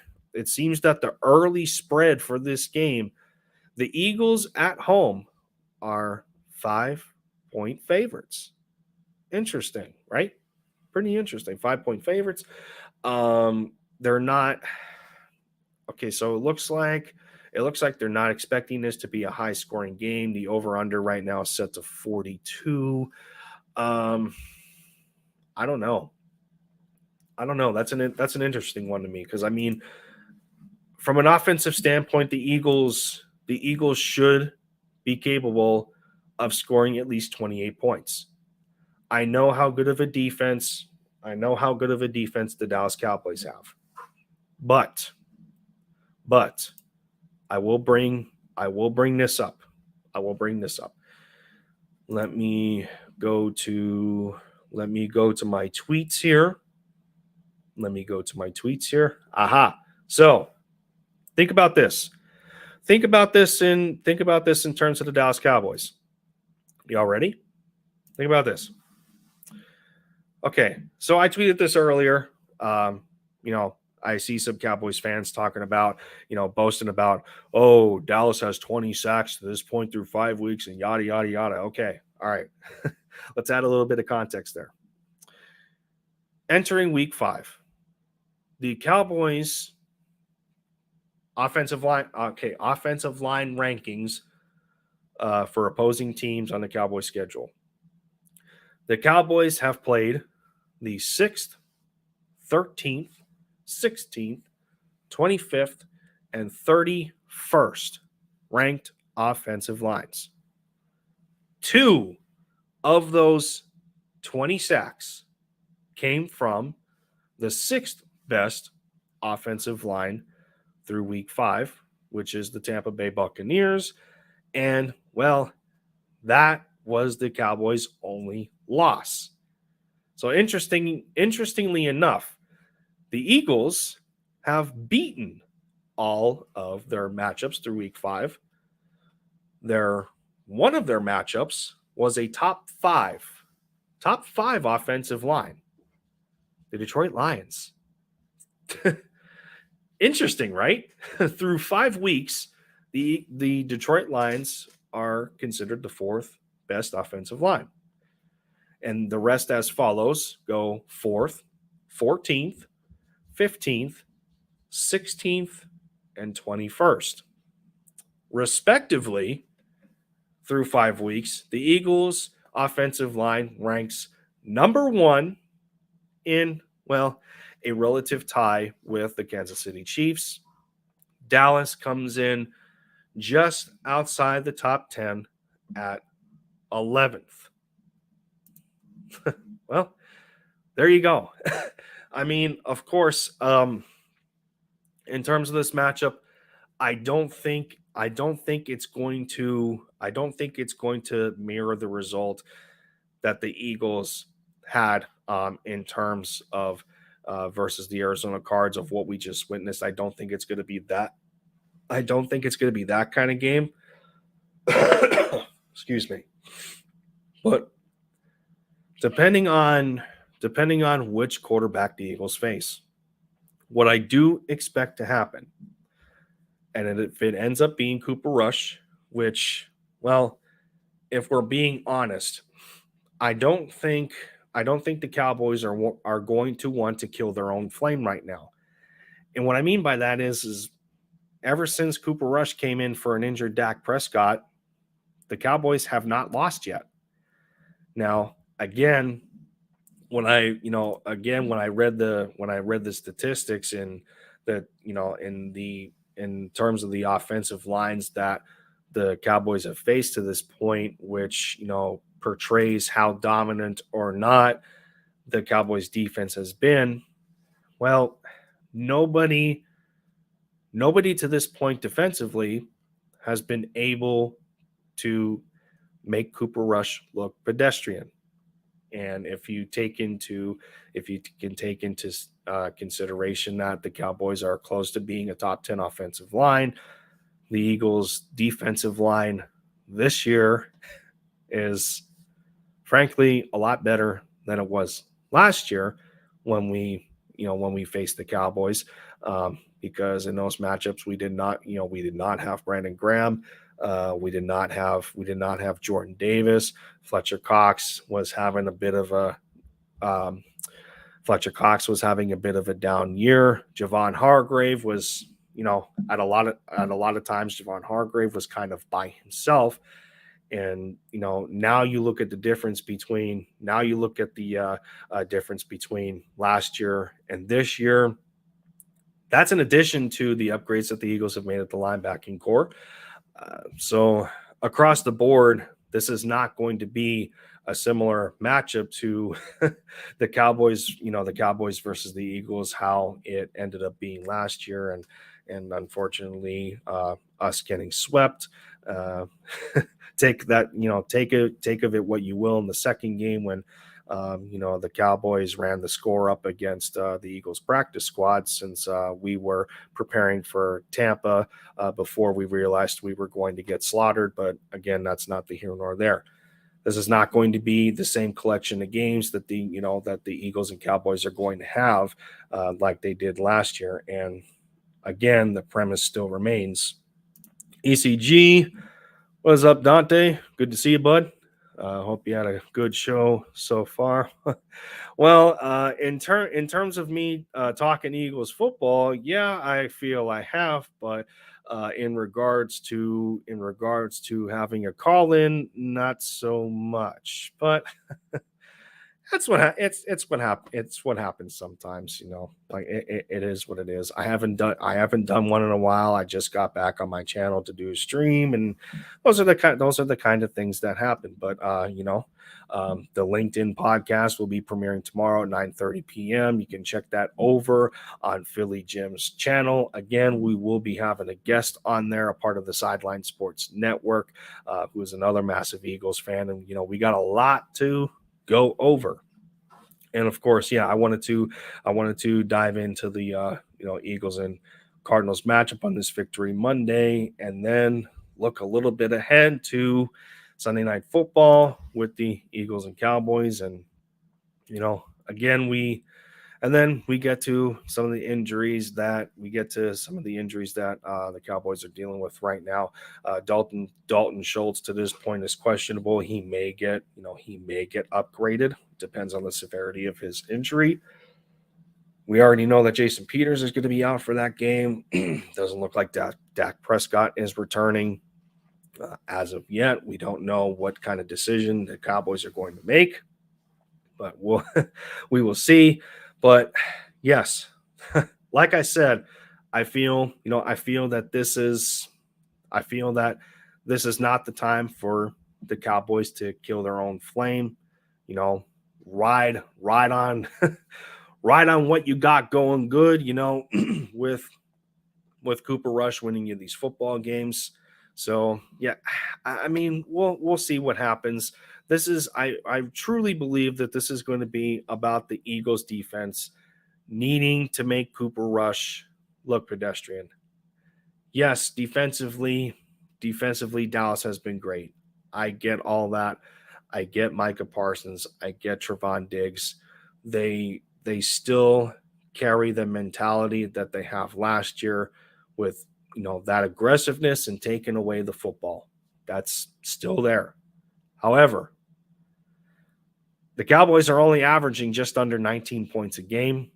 early spread for this game, the Eagles at home are 5-point favorites. Interesting, right? Pretty interesting. 5-point favorites. They're not okay. So it looks like they're not expecting this to be a high scoring game. The over under right now is set to 42. I don't know. That's an interesting one to me because from an offensive standpoint, the Eagles should be capable of scoring at least 28 points. I know how good of a defense the Dallas Cowboys have. But I will bring this up. Let me go to my tweets here. Aha. So think about this. Think about this in terms of the Dallas Cowboys. Y'all ready? Think about this. Okay, so I tweeted this earlier. I see some Cowboys fans talking about, boasting about, oh, Dallas has 20 sacks to this point through 5 weeks and yada, yada, yada. Okay, all right. Let's add a little bit of context there. Entering week 5, the Cowboys offensive line rankings for opposing teams on the Cowboys schedule. The Cowboys have played the 6th, 13th, 16th, 25th, and 31st ranked offensive lines. 2 of those 20 sacks came from the 6th best offensive line through week 5, which is the Tampa Bay Buccaneers. And, well, that was the Cowboys' only loss. So interestingly enough, the Eagles have beaten all of their matchups through week 5. One of their matchups was a top five offensive line, the Detroit Lions. Interesting, right? Through 5 weeks, the Detroit Lions are considered the 4th best offensive line. And the rest as follows go 4th, 14th, 15th, 16th, and 21st. Respectively, through 5 weeks, the Eagles' offensive line ranks number 1 in, well, a relative tie with the Kansas City Chiefs. Dallas comes in just outside the top 10 at 11th. Well, there you go. Of course, in terms of this matchup, I don't think it's going to mirror the result that the Eagles had in terms of versus the Arizona Cards of what we just witnessed. I don't think it's going to be that I don't think it's going to be that kind of game. Excuse me. But depending on which quarterback the Eagles face, what I do expect to happen, and if it ends up being Cooper Rush, which, well, if we're being honest, I don't think the Cowboys are going to want to kill their own flame right now. And what I mean by that is ever since Cooper Rush came in for an injured Dak Prescott, the Cowboys have not lost yet. Now, again, when I read the statistics in that, in terms of the offensive lines that the Cowboys have faced to this point, which, portrays how dominant or not the Cowboys defense has been, well, nobody to this point defensively has been able to make Cooper Rush look pedestrian. And if you can take into consideration that the Cowboys are close to being a top 10 offensive line, the Eagles' defensive line this year is frankly a lot better than it was last year when we faced the Cowboys. Because in those matchups we did not have Brandon Graham. We did not have Jordan Davis. Fletcher Cox was having a bit of a down year. Javon Hargrave was, at a lot of times Javon Hargrave was kind of by himself. And now you look at the difference between last year and this year. That's in addition to the upgrades that the Eagles have made at the linebacking core. So across the board, this is not going to be a similar matchup to the Cowboys, the Cowboys versus the Eagles, how it ended up being last year. And unfortunately, us getting swept. Take of it what you will in the second game when the Cowboys ran the score up against the Eagles practice squad, since we were preparing for Tampa before we realized we were going to get slaughtered. But again, that's not the here nor there. This is not going to be the same collection of games that the Eagles and Cowboys are going to have like they did last year. And again, the premise still remains. ECG, what is up, Dante? Good to see you, bud. Hope you had a good show so far. Well, in terms of me talking Eagles football, yeah, I feel I have, but in regards to having a call in, not so much. But that's what happens sometimes, like it is what it is. I haven't done one in a while. I just got back on my channel to do a stream, and those are the kind of things that happen. But the Linc'd In podcast will be premiering tomorrow at 9:30 p.m. You can check that over on Philly Jim's channel. Again, we will be having a guest on there, a part of the Sideline Sports Network, who is another massive Eagles fan, and we got a lot to go over. And of course, yeah, I wanted to dive into the Eagles and Cardinals matchup on this Victory Monday, and then look a little bit ahead to Sunday Night Football with the Eagles and Cowboys. And again, we get to some of the injuries that the Cowboys are dealing with right now. Dalton Schultz to this point is questionable. He may get upgraded. Depends on the severity of his injury. We already know that Jason Peters is going to be out for that game. Doesn't look like Dak Prescott is returning as of yet. We don't know what kind of decision the Cowboys are going to make, but we will see. But yes, like I said, I feel that this is not the time for the Cowboys to kill their own flame. Ride on ride on what you got going good, with Cooper Rush winning you these football games. So yeah, I mean, we'll see what happens. This is I truly believe that this is going to be about the Eagles defense needing to make Cooper Rush look pedestrian. Yes, defensively, Dallas has been great. I get all that. I get Micah Parsons. I get Trevon Diggs. They still carry the mentality that they have last year with that aggressiveness and taking away the football. That's still there. However, the Cowboys are only averaging just under 19 points a game.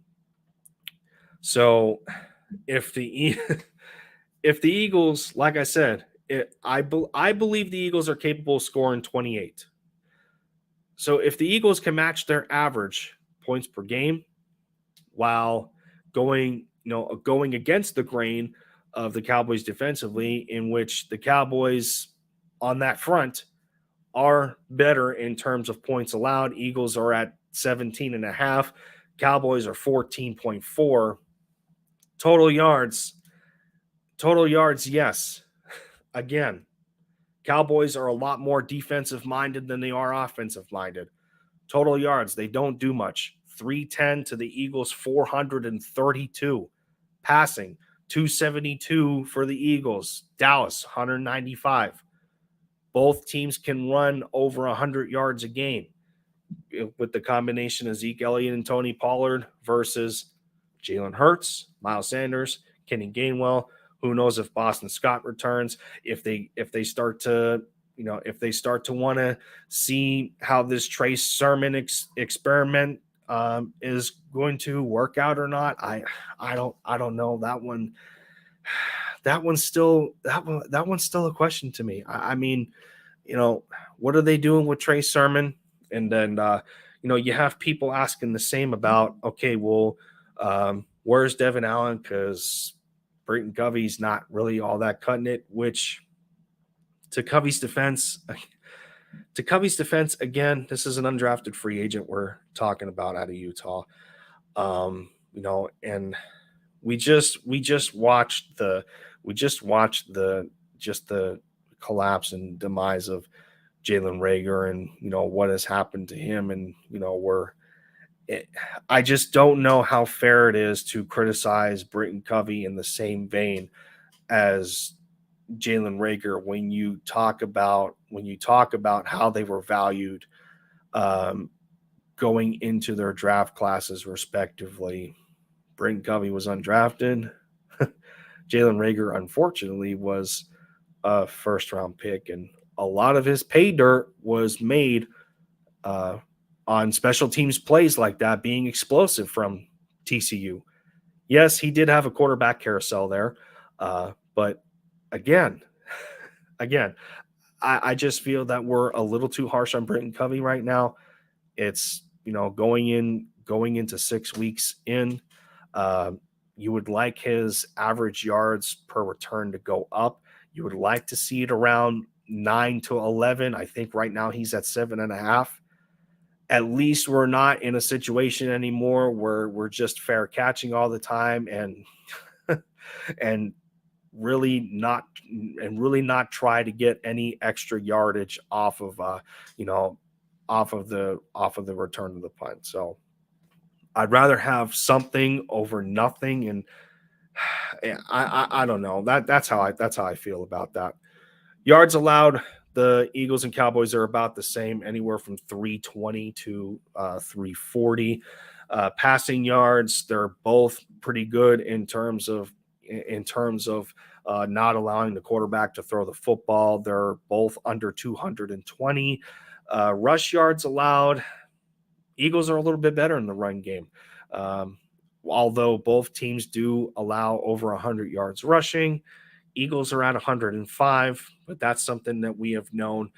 So if the if the Eagles, like I said, I believe the Eagles are capable of scoring 28. So if the Eagles can match their average points per game while going against the grain of the Cowboys defensively, in which the Cowboys on that front are better in terms of points allowed. Eagles are at 17 and a half. Cowboys are 14.4. Total yards. Total yards, yes. Again, Cowboys are a lot more defensive minded than they are offensive minded. Total yards, they don't do much. 310 to the Eagles, 432. Passing, 272 for the Eagles. Dallas, 195. Both teams can run over 100 yards a game with the combination of Zeke Elliott and Tony Pollard versus Jalen Hurts, Miles Sanders, Kenny Gainwell. Who knows if Boston Scott returns? If they start to want to see how this Trace Sermon experiment is going to work out or not, I don't know. That one's still a question to me. I mean, what are they doing with Trace Sermon? And then you have people asking the same about, okay, well, where's Devin Allen? Because Britton Covey's not really all that cutting it, which to Covey's defense, again, this is an undrafted free agent we're talking about out of Utah. And we just watched the collapse and demise of Jalen Reagor and what has happened to him, and I just don't know how fair it is to criticize Britton Covey in the same vein as Jalen Reagor when you talk about how they were valued going into their draft classes respectively. Britton Covey was undrafted. Jalen Reagor, unfortunately, was a first-round pick, and a lot of his pay dirt was made on special teams plays like that, being explosive from TCU. Yes, he did have a quarterback carousel there, but again, I just feel that we're a little too harsh on Britton Covey right now. It's going into 6 weeks in. You would like his average yards per return to go up. You would like to see it around 9 to 11. I think right now he's at 7.5. At least we're not in a situation anymore where we're just fair catching all the time and and really not try to get any extra yardage off of the return of the punt. So I'd rather have something over nothing, and I don't know. That's how I feel about that. Yards allowed, the Eagles and Cowboys are about the same, anywhere from 320 to 340. Passing yards, they're both pretty good in terms of not allowing the quarterback to throw the football. They're both under 220. Rush yards allowed, Eagles are a little bit better in the run game. Although both teams do allow over 100 yards rushing. Eagles are at 105, but that's something that we have known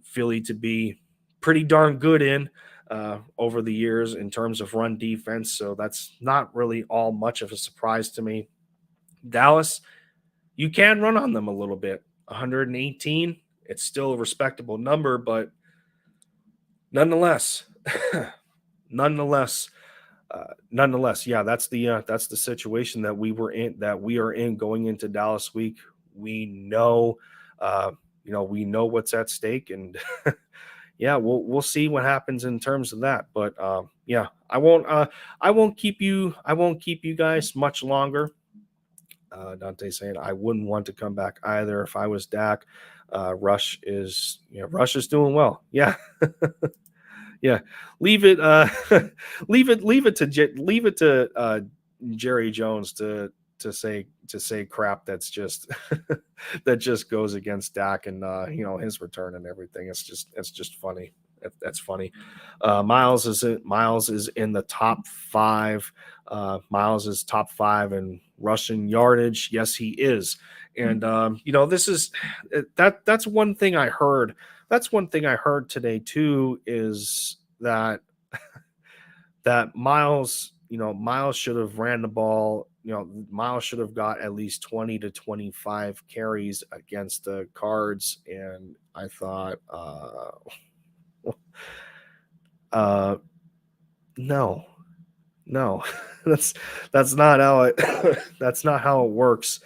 Philly to be pretty darn good in over the years in terms of run defense. So that's not really all much of a surprise to me. Dallas, you can run on them a little bit. 118, it's still a respectable number, but nonetheless, yeah, that's the situation that we are in going into Dallas week. We know, we know what's at stake, and yeah, we'll see what happens in terms of that. But yeah, I won't keep you guys much longer. Dante saying, I wouldn't want to come back either if I was Dak. Rush is doing well. Yeah. Yeah. Leave it, leave it to Jerry Jones to say crap that's just that just goes against Dak and his return and everything. It's just funny. That's funny. Miles is in the top five. Miles is top five in rushing yardage. Yes, he is. And this is that's one thing I heard. That's one thing I heard today too, is that Miles should have ran the ball. Miles should have got at least 20 to 25 carries against the Cards. And I thought, no, no, that's not how it, that's not how it works.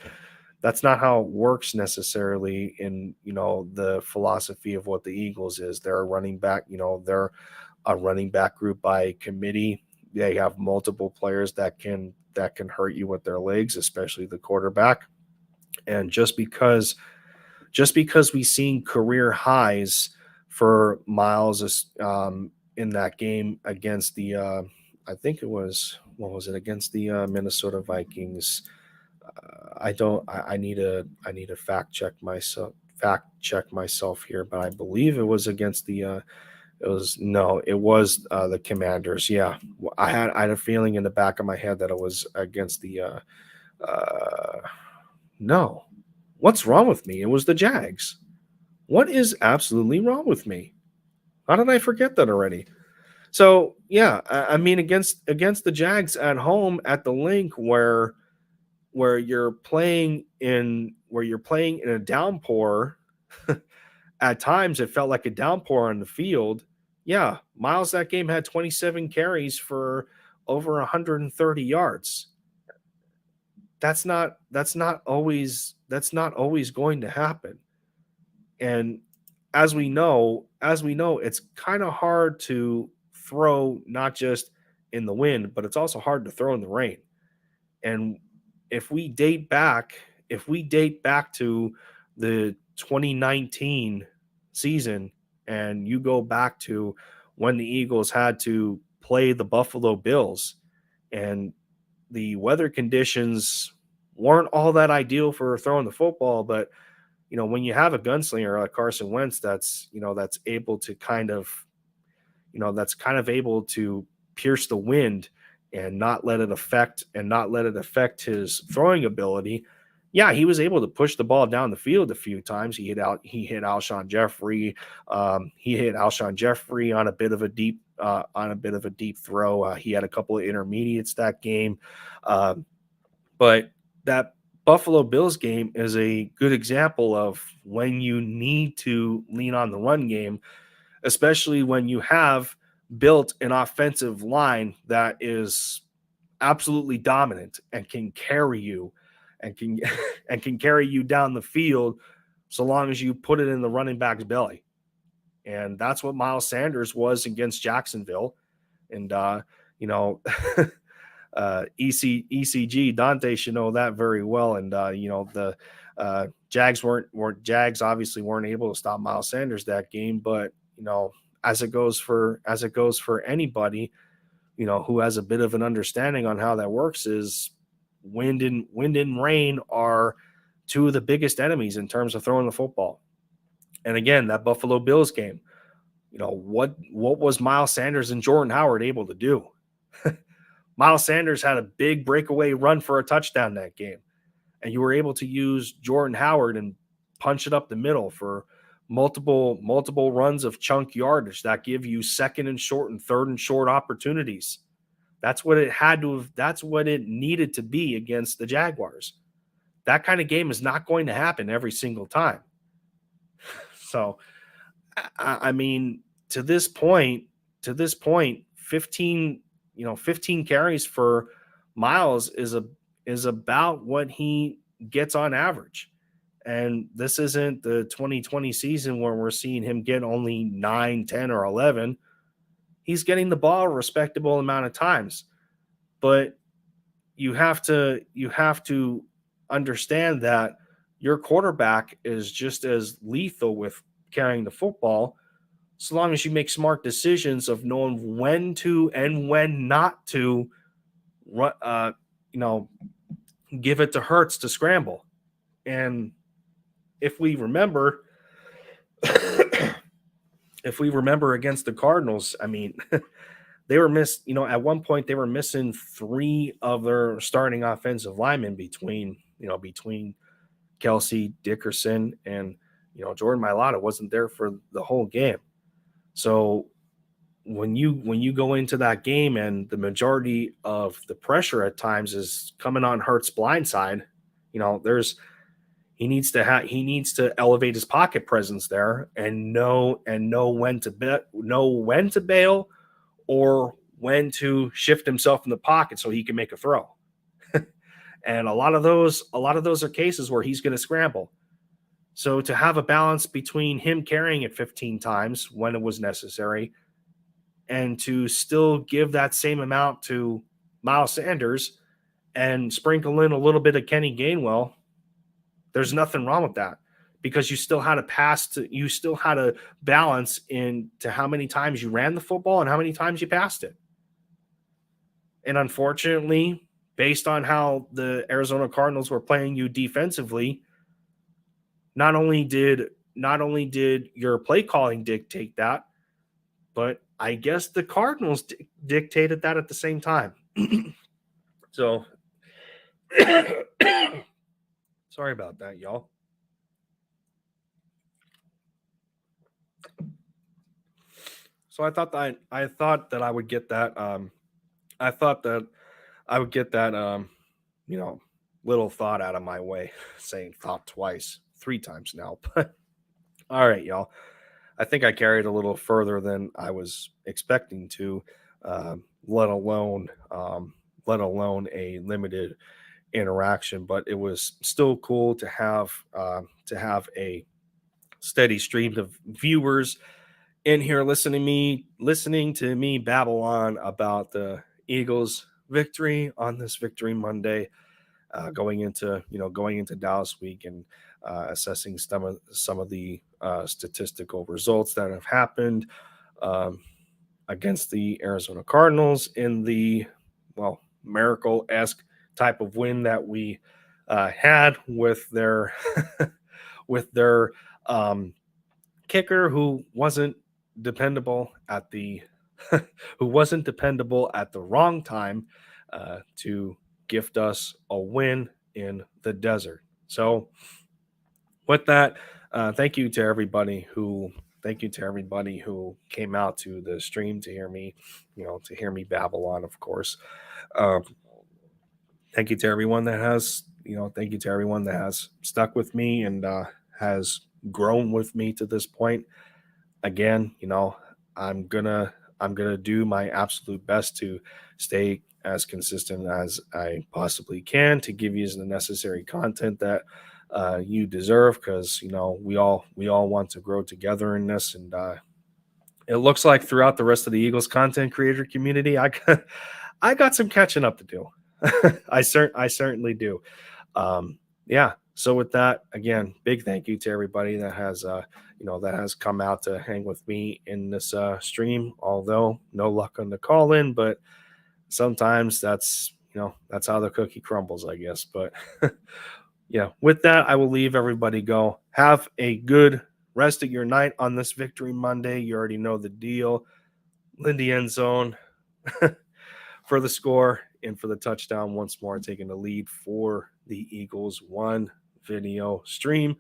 That's not how it works necessarily in, the philosophy of what the Eagles is. They're a running back, they're a running back group by committee. They have multiple players that can hurt you with their legs, especially the quarterback. And just because we've seen career highs for Miles in that game against the I think it was, what was it, against the Minnesota Vikings. I need to fact check myself here, but I believe it was against the it was the Commanders. Yeah, I had a feeling in the back of my head that it was against the no. What's wrong with me? It was the Jags. What is absolutely wrong with me? How did I forget that already? So yeah, I mean, against the Jags at home at the Link, where you're playing in a downpour. At times it felt like a downpour on the field. Yeah, Miles that game had 27 carries for over 130 yards. That's not always going to happen. And as we know, it's kind of hard to throw, not just in the wind, but it's also hard to throw in the rain. And if we date back to the 2019 season, and you go back to when the Eagles had to play the Buffalo Bills, and the weather conditions weren't all that ideal for throwing the football, but when you have a gunslinger like Carson Wentz that's able to able to pierce the wind and not let it affect his throwing ability. Yeah, he was able to push the ball down the field a few times. He hit Alshon Jeffrey. He hit Alshon Jeffrey on a bit of a deep throw. He had a couple of intermediates that game. But that Buffalo Bills game is a good example of when you need to lean on the run game, especially when you have built an offensive line that is absolutely dominant and can carry you and can and can carry you down the field so long as you put it in the running back's belly. And that's what Miles Sanders was against Jacksonville. And ECG Dante should know that very well. And the Jags obviously weren't able to stop Miles Sanders that game, but as it goes for anybody, who has a bit of an understanding on how that works, is wind and rain are two of the biggest enemies in terms of throwing the football. And again, that Buffalo Bills game, what was Miles Sanders and Jordan Howard able to do? Miles Sanders had a big breakaway run for a touchdown that game, and you were able to use Jordan Howard and punch it up the middle for multiple runs of chunk yardage that give you second and short and third and short opportunities. That's what that's what it needed to be against the Jaguars. That kind of game is not going to happen every single time. So, I mean, to this point, 15 carries for Miles is about what he gets on average. And this isn't the 2020 season where we're seeing him get only 9, 10, or 11. He's getting the ball a respectable amount of times. But you have to understand that your quarterback is just as lethal with carrying the football, so long as you make smart decisions of knowing when to and when not to run, give it to Hurts to scramble. And if we remember, against the Cardinals, I mean, they were at one point they were missing 3 of their starting offensive linemen between Kelsey, Dickerson, and Jordan Mailata wasn't there for the whole game. So when you go into that game and the majority of the pressure at times is coming on Hurts' blind side, he needs to elevate his pocket presence there and know when to bail or when to shift himself in the pocket so he can make a throw. And a lot of those are cases where he's going to scramble. So to have a balance between him carrying it 15 times when it was necessary and to still give that same amount to Miles Sanders and sprinkle in a little bit of Kenny Gainwell, there's nothing wrong with that, because you still had a balance into how many times you ran the football and how many times you passed it. And unfortunately, based on how the Arizona Cardinals were playing you defensively, not only did your play calling dictate that, but I guess the Cardinals dictated that at the same time. So sorry about that, y'all. So I thought that I would get that. I thought that I would get that. Little thought out of my way. Saying thought twice, 3 times now. But all right, y'all. I think I carried a little further than I was expecting to, let alone a limited interaction. But it was still cool to have a steady stream of viewers in here listening to me babble on about the Eagles' victory on this Victory Monday, going into Dallas week and assessing some of the statistical results that have happened against the Arizona Cardinals in the miracle-esque type of win that we had with their kicker who wasn't dependable at the wrong time to gift us a win in the desert. So with that, thank you to everybody who came out to the stream to hear me babble on, of course. Thank you to everyone that has stuck with me and has grown with me to this point. Again, I'm gonna do my absolute best to stay as consistent as I possibly can to give you the necessary content that you deserve, because we all want to grow together in this, and it looks like throughout the rest of the Eagles content creator community, I got some catching up to do. I certainly do. Yeah. So with that, again, big thank you to everybody that has come out to hang with me in this stream. Although no luck on the call in, but sometimes that's how the cookie crumbles, I guess. But yeah, with that, I will leave everybody go. Have a good rest of your night on this Victory Monday. You already know the deal. Lindy Endzone for the score and for the touchdown once more, taking the lead for the Eagles, one video stream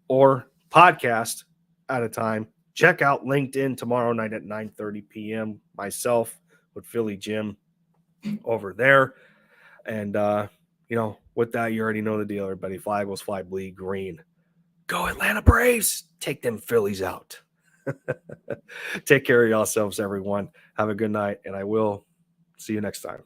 or podcast at a time. Check out Linc'd In tomorrow night at 9:30 p.m. Myself with Philly Jim over there. And, with that, you already know the deal, everybody. Fly Eagles, fly, bleed green. Go Atlanta Braves. Take them Phillies out. Take care of yourselves, everyone. Have a good night, and I will see you next time.